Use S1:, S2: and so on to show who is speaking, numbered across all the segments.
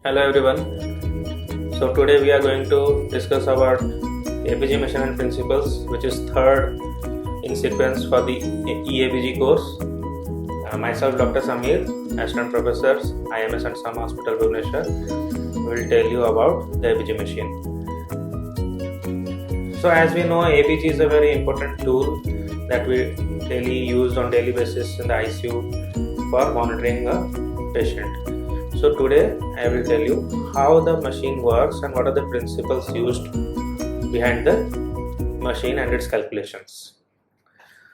S1: Hello everyone. So today we are going to discuss about ABG measurement principles, which is third in sequence for the EABG course. Myself, Dr. Samir, Assistant Professor, IMS and Some Hospital, Bhubaneswar, will tell you about the ABG machine. So as we know, ABG is a very important tool that we daily use on daily basis in the ICU for monitoring a patient. So today I will tell you how the machine works and what are the principles used behind the machine and its calculations.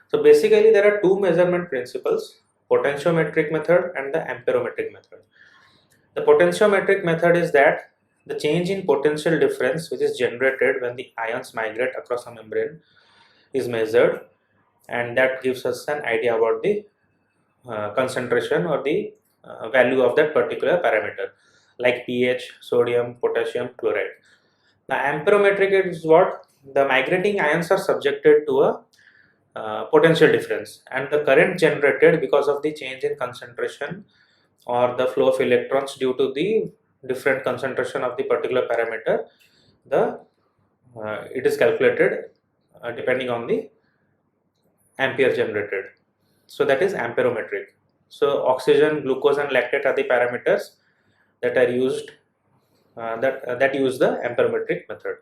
S1: So basically there are two measurement principles, potentiometric method and the amperometric method. The potentiometric method is that the change in potential difference which is generated when the ions migrate across a membrane is measured, and that gives us an idea about the concentration or the value of that particular parameter like pH, sodium, potassium, chloride. The amperometric is what the migrating ions are subjected to a potential difference, and the current generated because of the change in concentration or the flow of electrons due to the different concentration of the particular parameter, the it is calculated depending on the ampere generated. So that is amperometric. So oxygen, glucose and lactate are the parameters that are used that use the amperometric method.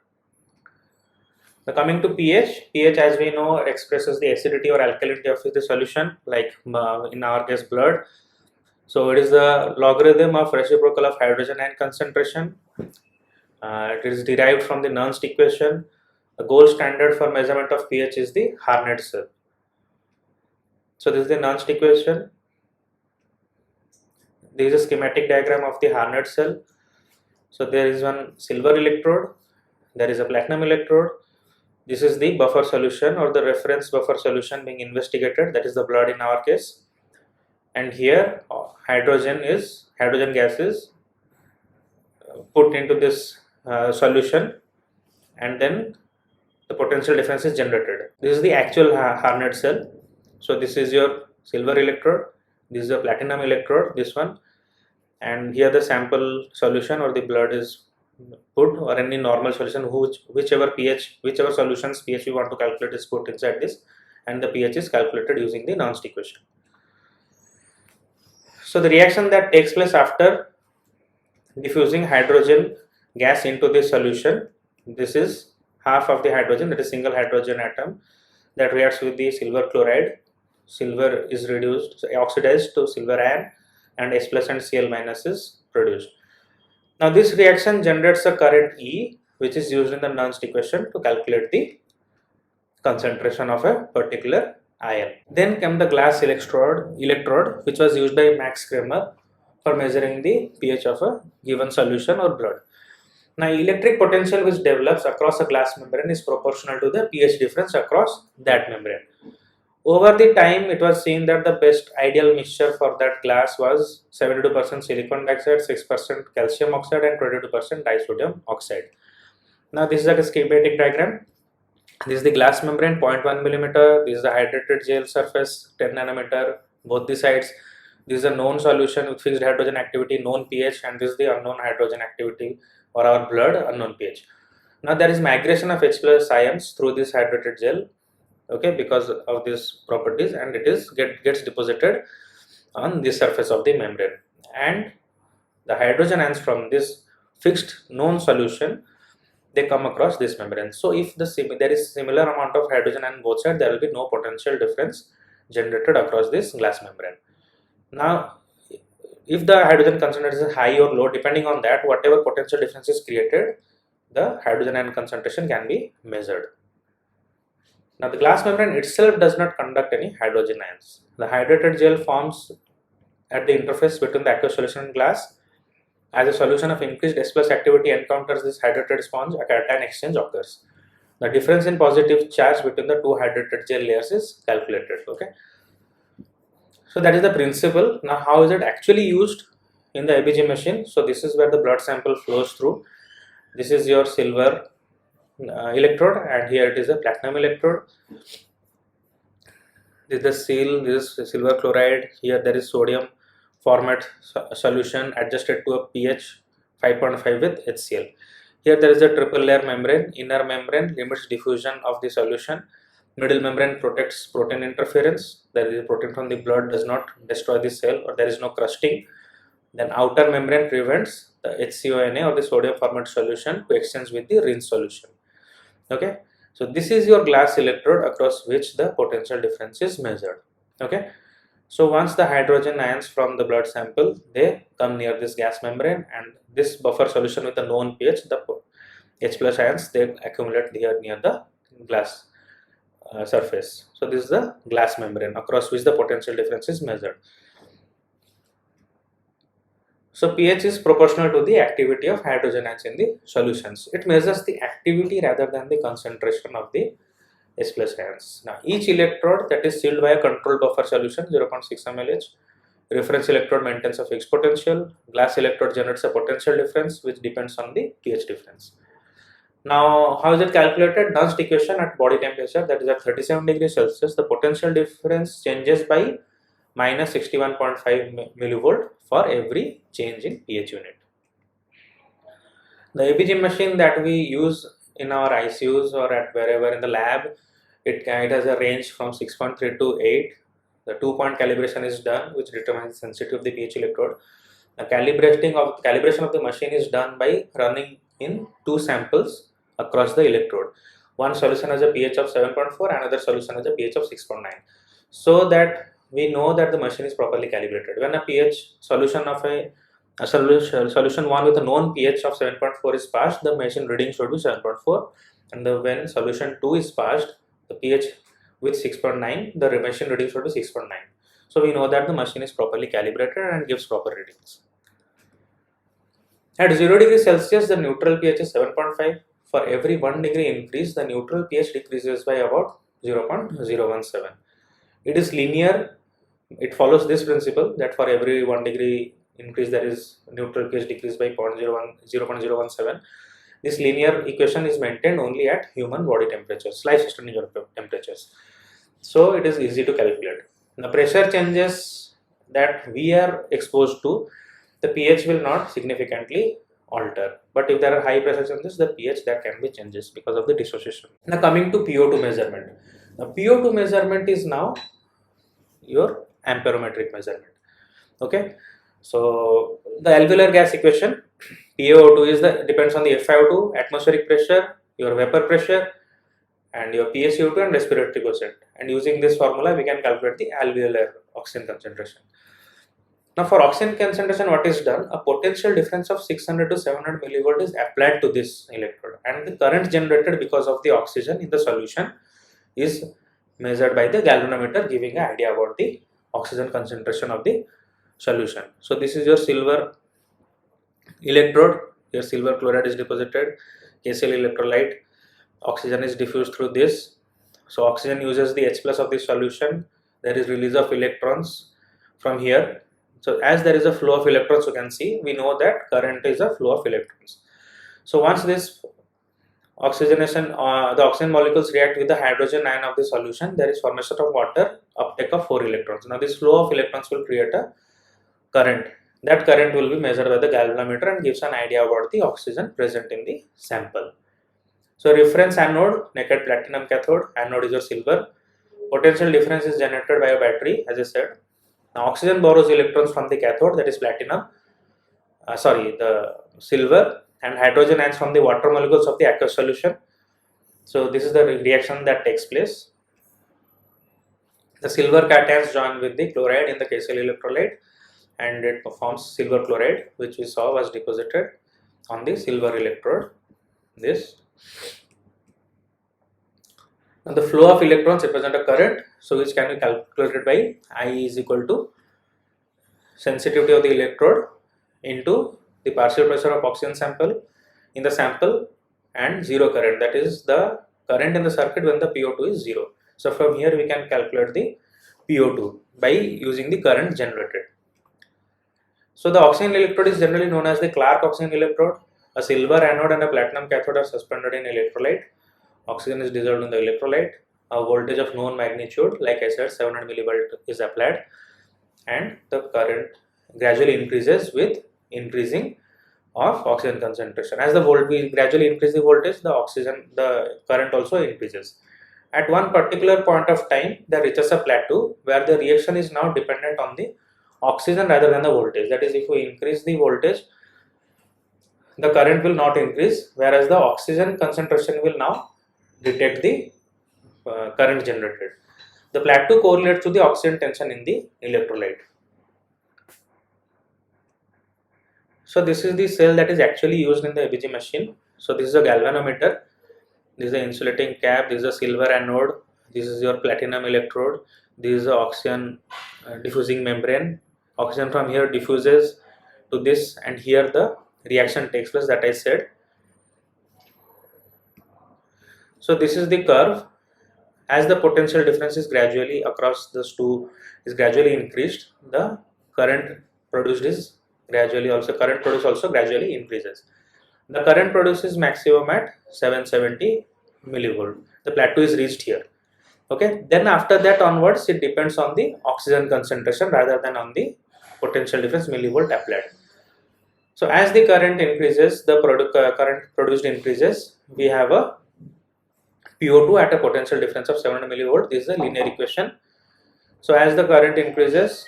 S1: Now coming to pH as we know expresses the acidity or alkalinity of the solution, like in our case blood. So it is the logarithm of reciprocal of hydrogen ion concentration. It is derived from the Nernst equation. The gold standard for measurement of pH is the Harnett cell. So this is the Nernst equation. This is a schematic diagram of the Harnett cell. So there is one silver electrode, there is a platinum electrode. This is the buffer solution or the reference buffer solution being investigated, that is the blood in our case. And here hydrogen gas is put into this solution, and then the potential difference is generated. This is the actual Harnett cell. So this is your silver electrode, this is a platinum electrode, this one, and here the sample solution or the blood is put, or any normal solution whichever solution's pH we want to calculate is put inside this, and the pH is calculated using the Nernst equation. So the reaction that takes place after diffusing hydrogen gas into this solution, this is half of the hydrogen, that is single hydrogen atom that reacts with the silver chloride. Silver is reduced, so oxidized to silver ion, and H plus and Cl minus is produced. Now this reaction generates a current E, which is used in the Nernst equation to calculate the concentration of a particular ion. Then came the glass electrode which was used by Max Kramer for measuring the pH of a given solution or blood. Now electric potential which develops across a glass membrane is proportional to the pH difference across that membrane. Over the time, it was seen that the best ideal mixture for that glass was 72% silicon dioxide, 6% calcium oxide and 22% disodium oxide. Now this is like a schematic diagram. This is the glass membrane 0.1 millimeter, this is the hydrated gel surface 10 nanometer, both the sides. This is a known solution with fixed hydrogen activity, known pH, and this is the unknown hydrogen activity or our blood, unknown pH. Now there is migration of H plus ions through this hydrated gel, okay, because of these properties, and it is gets deposited on the surface of the membrane, and the hydrogen ions from this fixed known solution, they come across this membrane. So if there is similar amount of hydrogen on both sides, there will be no potential difference generated across this glass membrane. Now if the hydrogen concentration is high or low, depending on that, whatever potential difference is created, the hydrogen ion concentration can be measured. Now the glass membrane itself does not conduct any hydrogen ions. The hydrated gel forms at the interface between the aqueous solution and glass. As a solution of increased H plus activity encounters this hydrated sponge, a cation exchange occurs. The difference in positive charge between the two hydrated gel layers is calculated. Okay. So that is the principle. Now how is it actually used in the ABG machine? So this is where the blood sample flows through. This is your silver electrode, and here it is a platinum electrode. This is the seal, this is silver chloride. Here there is sodium format solution adjusted to a pH 5.5 with HCl. Here there is a triple layer membrane. Inner membrane limits diffusion of the solution. Middle membrane protects protein interference. There is protein from the blood does not destroy the cell, or there is no crusting. Then outer membrane prevents the HCONA or the sodium formate solution to exchange with the rinse solution. Okay, so this is your glass electrode across which the potential difference is measured. Okay, so once the hydrogen ions from the blood sample, they come near this gas membrane, and this buffer solution with a known pH, the H plus ions, they accumulate here near the glass surface. So this is the glass membrane across which the potential difference is measured. So pH is proportional to the activity of hydrogen ions in the solutions. It measures the activity rather than the concentration of the H plus ions. Now each electrode that is sealed by a controlled buffer solution 0.6 mLh. Reference electrode maintains a fixed potential. Glass electrode generates a potential difference which depends on the pH difference. Now how is it calculated? Nernst equation at body temperature, that is at 37 degrees Celsius, the potential difference changes by minus 61.5 millivolt for every change in pH unit. The ABG machine that we use in our ICUs or at wherever in the lab, it has a range from 6.3 to 8. The 2-point calibration is done, which determines the sensitivity of the pH electrode. The calibration of the machine is done by running in 2 samples across the electrode. One solution has a pH of 7.4, another solution has a pH of 6.9, so that we know that the machine is properly calibrated. When a pH solution of solution 1 with a known pH of 7.4 is passed, the machine reading should be 7.4, and when solution 2 is passed, the pH with 6.9, the machine reading should be 6.9. So we know that the machine is properly calibrated and gives proper readings. At 0 degrees Celsius, the neutral pH is 7.5. For every 1 degree increase, the neutral pH decreases by about 0.017. It is linear. It follows this principle that for every 1 degree increase, there is neutral pH decrease by 0.017. This linear equation is maintained only at human body temperatures, life sustaining temperatures. So it is easy to calculate. The pressure changes that we are exposed to, the pH will not significantly alter. But if there are high pressure changes, the pH that can be changes because of the dissociation. Now coming to PO2 measurement. The PO2 measurement is now your amperometric measurement. Okay, so the alveolar gas equation, PaO2 is depends on the FiO2, atmospheric pressure, your vapor pressure, and your PaCO2 and respiratory quotient. And using this formula, we can calculate the alveolar oxygen concentration. Now for oxygen concentration, what is done? A potential difference of 600 to 700 millivolt is applied to this electrode, and the current generated because of the oxygen in the solution is measured by the galvanometer, giving an idea about the oxygen concentration of the solution. So this is your silver electrode. Your silver chloride is deposited, KCl electrolyte, oxygen is diffused through this. So oxygen uses the H plus of the solution. There is release of electrons from here. So as there is a flow of electrons, you can see, we know that current is a flow of electrons. So once this oxygenation, the oxygen molecules react with the hydrogen ion of the solution, there is formation of water, uptake of 4 electrons. Now this flow of electrons will create a current. That current will be measured by the galvanometer and gives an idea about the oxygen present in the sample. So reference anode, naked platinum cathode, anode is your silver. Potential difference is generated by a battery, as I said. Now oxygen borrows electrons from the cathode, that is platinum, the silver, and hydrogen ions from the water molecules of the aqueous solution. So this is the reaction that takes place. The silver cations join with the chloride in the KCl electrolyte, and it forms silver chloride, which we saw was deposited on the silver electrode. This. Now the flow of electrons represent a current, so which can be calculated by I is equal to sensitivity of the electrode into the partial pressure of oxygen sample in the sample and zero current, that is the current in the circuit when the PO2 is 0. So from here we can calculate the PO2 by using the current generated. So the oxygen electrode is generally known as the Clark oxygen electrode. A silver anode and a platinum cathode are suspended in electrolyte. Oxygen is dissolved in the electrolyte. A voltage of known magnitude, like I said, 700 millivolt is applied, and the current gradually increases with increasing of oxygen concentration. As the we gradually increase the voltage, the current also increases. At one particular point of time, there reaches a plateau where the reaction is now dependent on the oxygen rather than the voltage. That is, if we increase the voltage, the current will not increase, whereas the oxygen concentration will now detect the current generated. The plateau correlates to the oxygen tension in the electrolyte. So this is the cell that is actually used in the ABG machine. So this is a galvanometer, this is the insulating cap, this is a silver anode, this is your platinum electrode, this is the oxygen diffusing membrane. Oxygen from here diffuses to this, and here the reaction takes place that I said. So this is the curve. As the potential difference is gradually across those two is gradually increased, the current produced is gradually also gradually increases. The current produced is maximum at 770 millivolt. The plateau is reached here. Okay, then after that onwards, it depends on the oxygen concentration rather than on the potential difference millivolt applied. So as the current increases, the current produced increases. We have a PO2 at a potential difference of 700 millivolt. This is a linear equation. So as the current increases,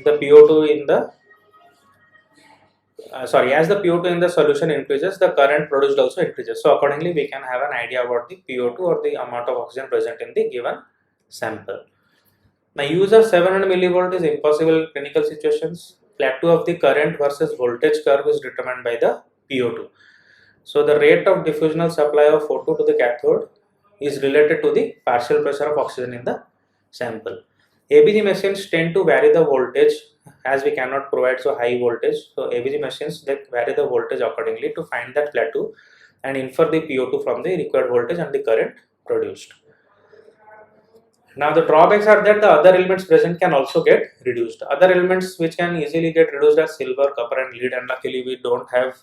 S1: the PO2 in the as the PO2 in the solution increases, the current produced also increases. So accordingly, we can have an idea about the PO2 or the amount of oxygen present in the given sample. Now, use of 700 millivolt is impossible in clinical situations. Plateau of the current versus voltage curve is determined by the PO2. So the rate of diffusional supply of O2 to the cathode is related to the partial pressure of oxygen in the sample. ABG machines tend to vary the voltage as we cannot provide so high voltage. So ABG machines, they vary the voltage accordingly to find that plateau and infer the PO2 from the required voltage and the current produced. Now the drawbacks are that the other elements present can also get reduced. Other elements which can easily get reduced are silver, copper and lead, and luckily we don't have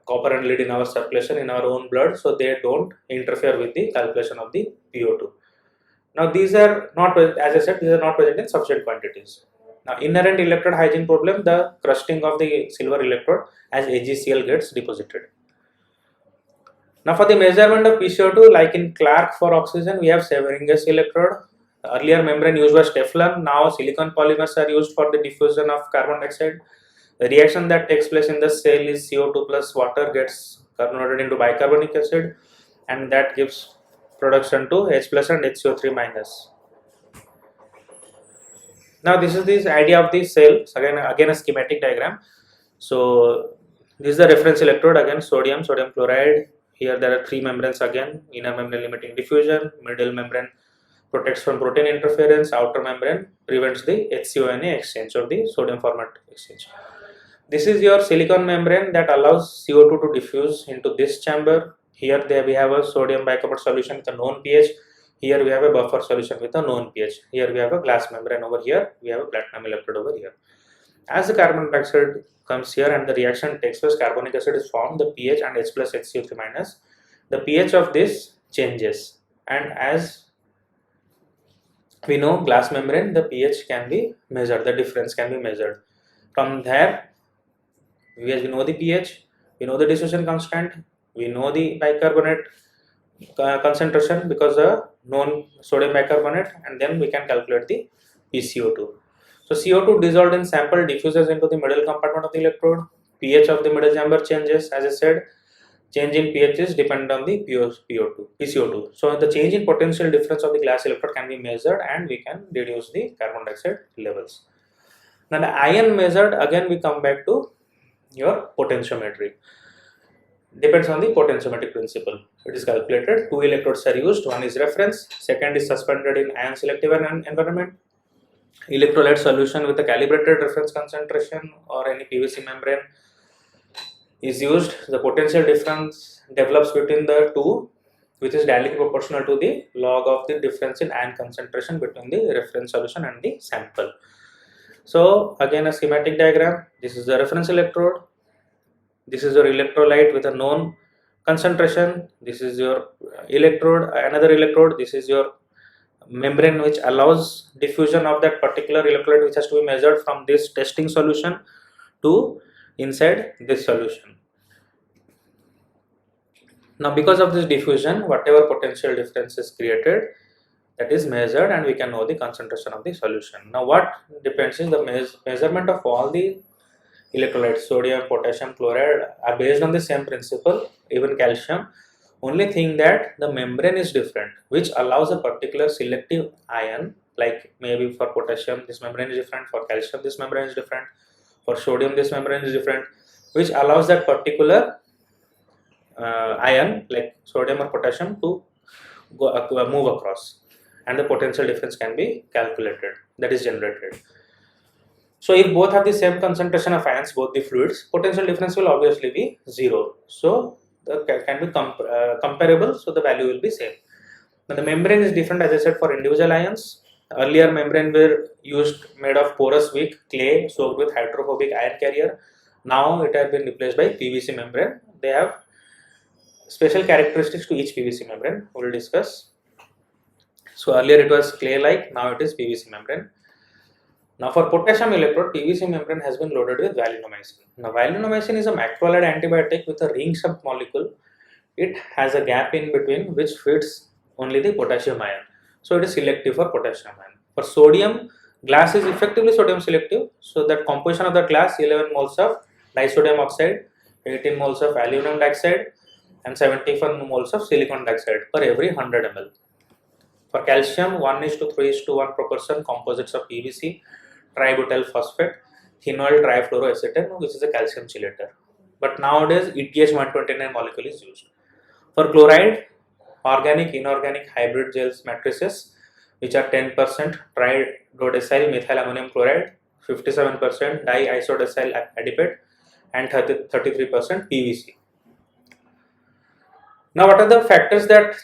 S1: copper and lead in our circulation in our own blood, so they don't interfere with the calculation of the PO2. Now these are not, as I said, these are not present in sufficient quantities. Now inherent electrode hygiene problem, the crusting of the silver electrode as AgCl gets deposited. Now for the measurement of PCO2, like in Clark for oxygen, we have Severingus electrode. The earlier membrane used was Teflon, now silicon polymers are used for the diffusion of carbon dioxide. The reaction that takes place in the cell is CO2 plus water gets converted into bicarbonic acid, and that gives production to H plus and HCO3 minus. Now this is this idea of the cell. Again a schematic diagram. So this is the reference electrode, again sodium chloride. Here there are three membranes again, inner membrane limiting diffusion, middle membrane protects from protein interference, outer membrane prevents the HCONA exchange or the sodium format exchange. This is your silicon membrane that allows CO2 to diffuse into this chamber. Here we have a sodium bicarbonate solution with a known pH. Here we have a buffer solution with a known pH. Here we have a glass membrane over here. We have a platinum electrode over here. As the carbon dioxide comes here and the reaction takes place, carbonic acid is formed, the pH and H plus HCO3 minus. The pH of this changes, and as we know, glass membrane, the pH can be measured, the difference can be measured. From there, as we know the pH, we know the dissociation constant, we know the bicarbonate concentration because the known sodium bicarbonate, and then we can calculate the PCO2. So CO2 dissolved in sample diffuses into the middle compartment of the electrode. pH of the middle chamber changes, as I said. Change in pH is dependent on the PCO2. So the change in potential difference of the glass electrode can be measured, and we can reduce the carbon dioxide levels. Now the ion measured, again we come back to your potentiometry. Depends on the potentiometric principle. It is calculated. Two electrodes are used. One is reference. Second is suspended in ion selective environment. Electrolyte solution with a calibrated reference concentration or any PVC membrane is used. The potential difference develops between the two, which is directly proportional to the log of the difference in ion concentration between the reference solution and the sample. So again a schematic diagram. This is the reference electrode. This is your electrolyte with a known concentration. This is your electrode, another electrode. This is your membrane which allows diffusion of that particular electrolyte which has to be measured from this testing solution to inside this solution. Now because of this diffusion, whatever potential difference is created, that is measured, and we can know the concentration of the solution. Now what depends is the measurement of all the electrolytes, sodium, potassium, chloride, are based on the same principle, even calcium. Only thing that the membrane is different, which allows a particular selective ion, like maybe for potassium this membrane is different, for calcium this membrane is different, for sodium this membrane is different, which allows that particular ion like sodium or potassium to move across, and the potential difference can be calculated, that is generated. So if both have the same concentration of ions, both the fluids, potential difference will obviously be zero. So the can be comparable, so the value will be same. Now the membrane is different, as I said, for individual ions. Earlier membrane were used made of porous wick, clay soaked with hydrophobic ion carrier. Now it has been replaced by PVC membrane. They have special characteristics to each PVC membrane, we will discuss. So earlier it was clay like, now it is PVC membrane. Now for potassium electrode, PVC membrane has been loaded with valinomycin. Now valinomycin is a macrolide antibiotic with a ring shaped molecule. It has a gap in between which fits only the potassium ion. So it is selective for potassium ion. For sodium, glass is effectively sodium selective. So that composition of the glass, 11 moles of disodium oxide, 18 moles of aluminum dioxide, and 75 moles of silicon dioxide per every 100 ml. For calcium, 1:3:1 proportion composites of PVC, tributyl phosphate, phenol trifluoroacetone, which is a calcium chelator. But nowadays ETH-129 molecule is used. For chloride, organic, inorganic, hybrid gels matrices, which are 10% tridodecyl methylammonium chloride, 57% diisodecyl adipate, and 33% PVC. Now what are the factors that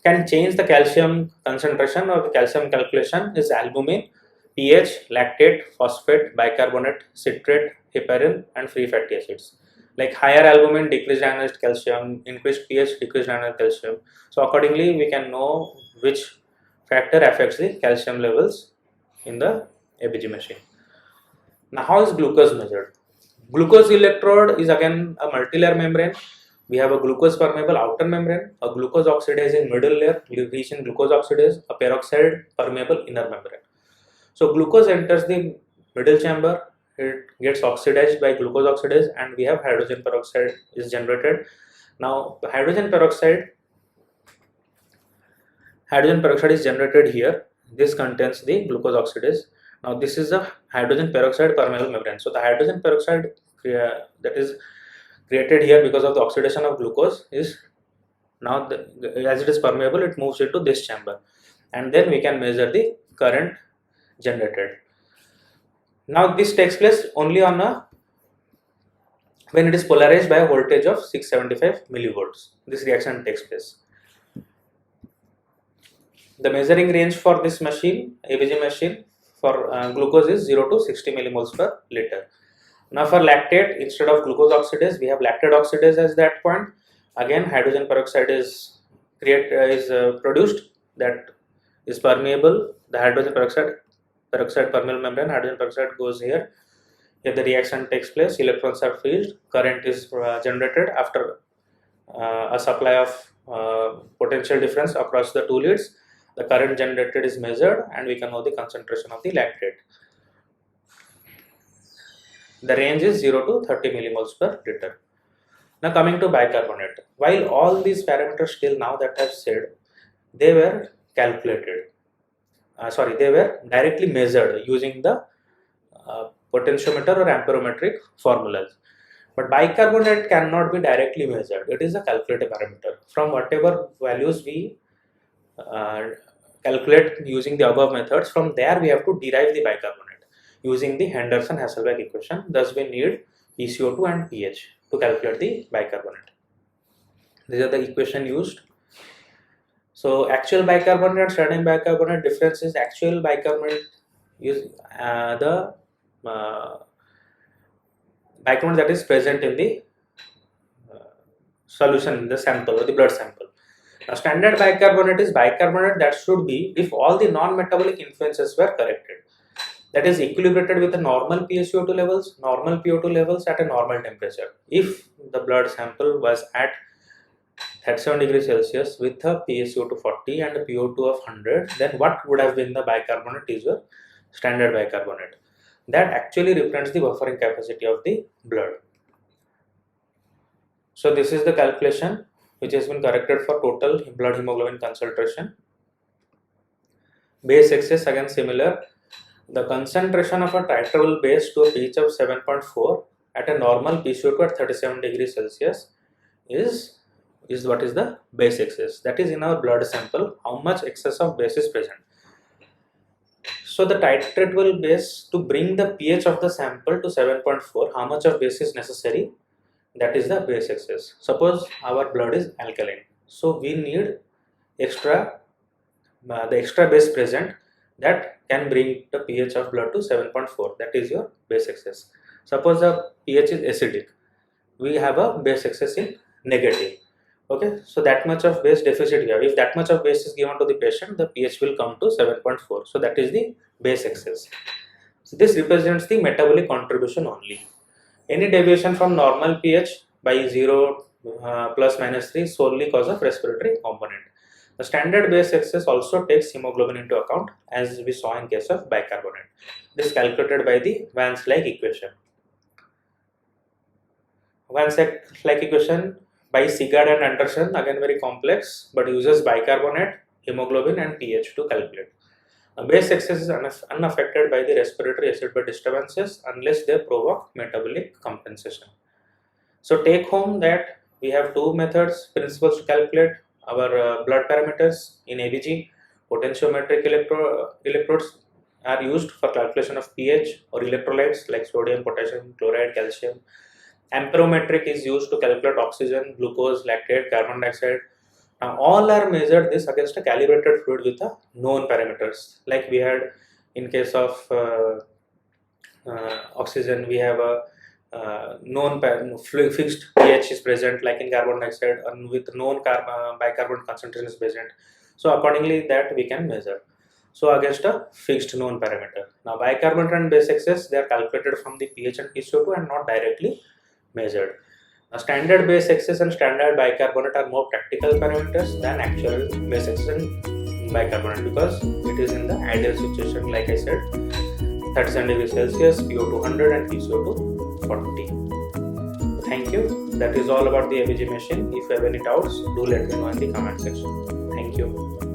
S1: can change the calcium concentration or the calcium calculation? Is albumin, pH, lactate, phosphate, bicarbonate, citrate, heparin, and free fatty acids. Like higher albumin, decreased ionized calcium, increased pH, decreased ionized calcium. So accordingly we can know which factor affects the calcium levels in the ABG machine. Now how is glucose measured? Glucose electrode is again a multilayer membrane. We have a glucose permeable outer membrane, a glucose oxidizing middle layer, rich in glucose oxidase, a peroxide permeable inner membrane. So glucose enters the middle chamber, it gets oxidized by glucose oxidase, and we have hydrogen peroxide is generated. Now the hydrogen peroxide is generated here. This contains the glucose oxidase. Now this is a hydrogen peroxide permeable membrane. So the hydrogen peroxide that is created here because of the oxidation of glucose is now as it is permeable, it moves into this chamber, and then we can measure the current generated. Now this takes place only on when it is polarized by a voltage of 675 millivolts. This reaction takes place. The measuring range for this machine, ABG machine, for glucose is 0 to 60 millimoles per liter. Now for lactate, instead of glucose oxidase, we have lactate oxidase as that point. Again, hydrogen peroxide is produced, that is permeable. The hydrogen peroxide permeable membrane, hydrogen peroxide goes here. Here the reaction takes place, electrons are freed, current is generated after a supply of potential difference across the two leads. The current generated is measured, and we can know the concentration of the lactate. The range is 0 to 30 millimoles per liter. Now coming to bicarbonate, while all these parameters till now that I have said, they were calculated. They were directly measured using the potentiometer or amperometric formulas. But bicarbonate cannot be directly measured. It is a calculated parameter. From whatever values we calculate using the above methods, from there we have to derive the bicarbonate using the Henderson-Hasselbalch equation. Thus we need PCO2 and pH to calculate the bicarbonate. These are the equation used. So actual bicarbonate and standard bicarbonate difference is actual bicarbonate is the bicarbonate that is present in the solution in the sample or the blood sample. Now standard bicarbonate is bicarbonate that should be if all the non-metabolic influences were corrected. that is equilibrated with the normal PaCO2 levels at a normal temperature. If the blood sample was at 37 degrees Celsius with a PaCO2 40 and a PO2 of 100, then what would have been the bicarbonate is your standard bicarbonate. That actually represents the buffering capacity of the blood. So this is the calculation which has been corrected for total blood hemoglobin concentration. Base excess again similar. The concentration of a titrable base to a pH of 7.4 at a normal PaCO2 at 37 degrees Celsius is what is the base excess. That is in our blood sample how much excess of base is present. So the titratable base, to bring the pH of the sample to 7.4, how much of base is necessary? That is the base excess. Suppose our blood is alkaline, so we need the extra base present that can bring the pH of blood to 7.4. That is your base excess. Suppose the pH is acidic, we have a base excess in negative. Okay, so that much of base deficit we have. If that much of base is given to the patient, the pH will come to 7.4. So that is the base excess. So this represents the metabolic contribution only. Any deviation from normal pH by 0 plus minus 3 solely cause of respiratory component. The standard base excess also takes hemoglobin into account, as we saw in case of bicarbonate. This is calculated by the Van-Slyke equation. Van-Slyke equation by Sigard and Anderson, again very complex, but uses bicarbonate, hemoglobin and pH to calculate. Base excess is unaffected by the respiratory acid-base disturbances unless they provoke metabolic compensation. So take home that we have two methods, principles to calculate our blood parameters in ABG. Potentiometric electrodes are used for calculation of pH or electrolytes like sodium, potassium, chloride, calcium. Amperometric is used to calculate oxygen, glucose, lactate, carbon dioxide. Now all are measured this against a calibrated fluid with a known parameters. Like we had in case of oxygen, we have a known fixed pH is present, like in carbon dioxide, and with known bicarbonate concentration is present. So accordingly that we can measure. So against a fixed known parameter. Now bicarbonate and base excess, they are calculated from the pH and PaCO2 and not directly measured. Now, standard base excess and standard bicarbonate are more practical parameters than actual base excess and bicarbonate, because it is in the ideal situation, like I said, 37 degrees Celsius, PO2 100 and PaCO2 40. Thank you. That is all about the ABG machine. If you have any doubts, do let me know in the comment section. Thank you.